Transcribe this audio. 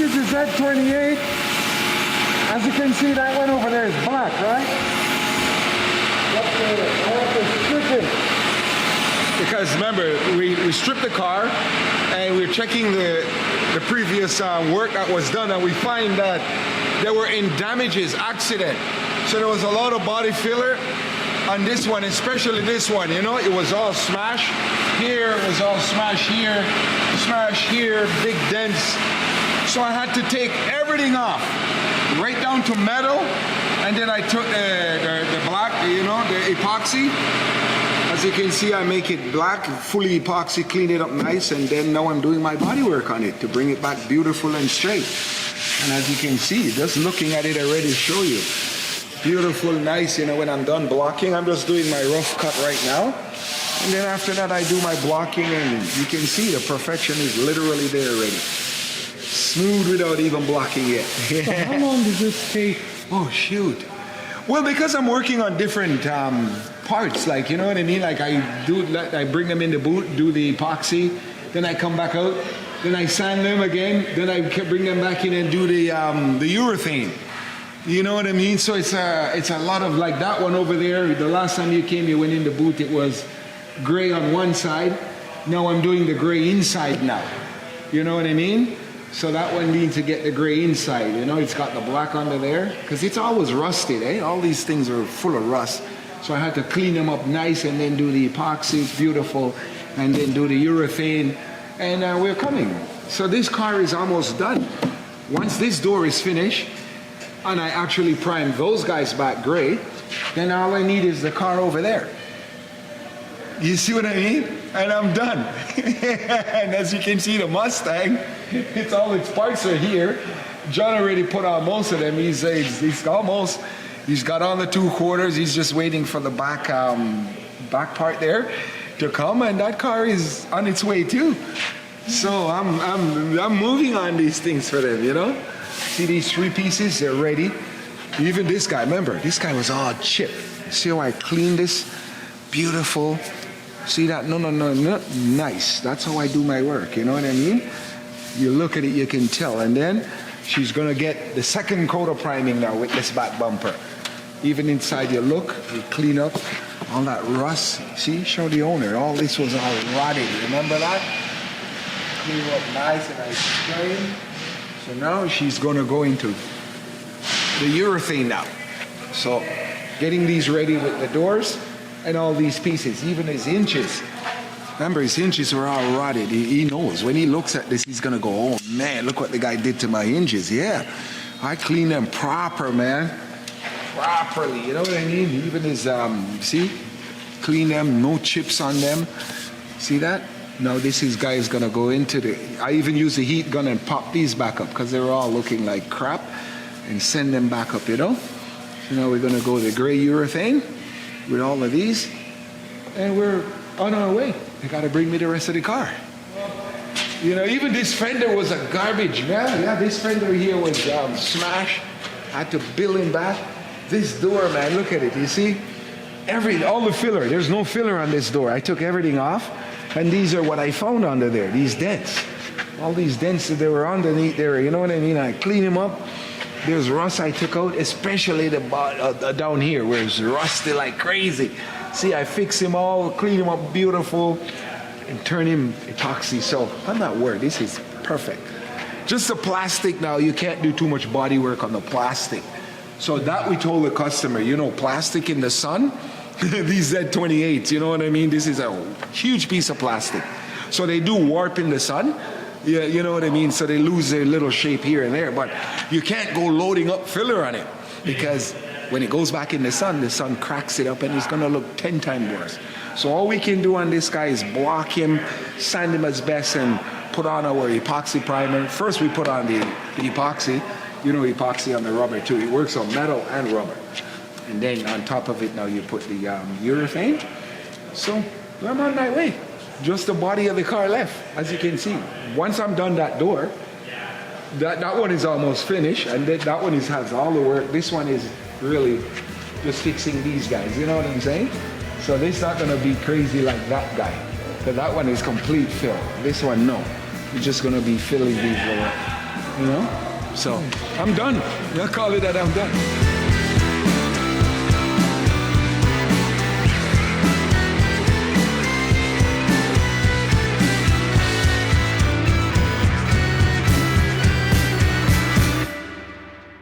is the Z28. As you can see, that one over there is black, right? I have to strip it. Because remember, we stripped the car and we're checking the previous work that was done, and we find that they were in damages, accident. So there was a lot of body filler on this one, especially this one, you know, it was all smashed. Here, it was all smashed here, big dents. So I had to take everything off, right down to metal, and then I took the black, you know, the epoxy. As you can see, I make it black, fully epoxy, clean it up nice, and then now I'm doing my body work on it to bring it back beautiful and straight. And as you can see, just looking at it already show you. Beautiful, nice, you know, when I'm done blocking, I'm just doing my rough cut right now. And then after that, I do my blocking, and you can see the perfection is literally there already. Smooth without even blocking yet. So how long does this take? Oh, shoot. Well, because I'm working on different parts, like, you know what I mean? Like I bring them in the boot, do the epoxy, then I come back out, then I sand them again, then I bring them back in and do the urethane. You know what I mean? So it's a lot of, like that one over there. The last time you came, you went in the boot, it was gray on one side. Now I'm doing the gray inside now. You know what I mean? So that one needs to get the gray inside. You know, it's got the black under there because it's always rusted, eh? All these things are full of rust. So I had to clean them up nice and then do the epoxy, it's beautiful, and then do the urethane, and we're coming. So this car is almost done. Once this door is finished, and I actually prime those guys back gray, then all I need is the car over there. You see what I mean? And I'm done. And as you can see, the Mustang, it's all its parts are here. John already put on most of them. He's got on the 2 quarters. He's just waiting for the back part there to come, and that car is on its way too. So I'm moving on these things for them, you know. See these 3 pieces? They're ready. Even this guy, remember, this guy was all chipped. See how I cleaned this? Beautiful. See that? No. Nice. That's how I do my work. You know what I mean? You look at it, you can tell. And then she's going to get the second coat of priming now with this back bumper. Even inside you look, you clean up all that rust. See? Show the owner. All this was all rotted. Remember that? Clean up nice and I strain. So now she's going to go into the urethane now. So getting these ready with the doors and all these pieces, even his hinges. Remember, his hinges were all rotted. He knows. When he looks at this, he's going to go, oh, man, look what the guy did to my hinges. Yeah, I clean them proper, man. Properly, you know what I mean? Even his, see? Clean them, no chips on them. See that? Now this guy is going to go into I even use the heat gun and pop these back up because they were all looking like crap and send them back up, you know? So now we're going to go the gray urethane with all of these, and we're on our way. They got to bring me the rest of the car. You know, even this fender was a garbage, man. Yeah, this fender here was smashed. I had to build him back. This door, man, look at it. You see? All the filler. There's no filler on this door. I took everything off. And these are what I found under there, these dents. All these dents that they were underneath there, you know what I mean? I clean them up. There's rust I took out, especially the down here where it's rusty like crazy. See, I fix him all, clean him up beautiful, and turn him epoxy. So I'm not worried, this is perfect. Just the plastic now, you can't do too much body work on the plastic. So that we told the customer, you know, plastic in the sun, these Z28s, you know what I mean? This is a huge piece of plastic. So they do warp in the sun. Yeah, you know what I mean? So they lose their little shape here and there. But you can't go loading up filler on it because when it goes back in the sun cracks it up and it's going to look 10 times worse. So all we can do on this guy is block him, sand him as best, and put on our epoxy primer. First we put on the epoxy. You know, epoxy on the rubber too. It works on metal and rubber. And then on top of it now you put the urethane. So I'm on my way. Just the body of the car left, as you can see. Once I'm done that door, that one is almost finished, and that one has all the work. This one is really just fixing these guys, you know what I'm saying? So this is not gonna be crazy like that guy. Because that one is complete fill. This one, no. It's just gonna be filling these little You know? So I'm done. I'll call it that. I'm done.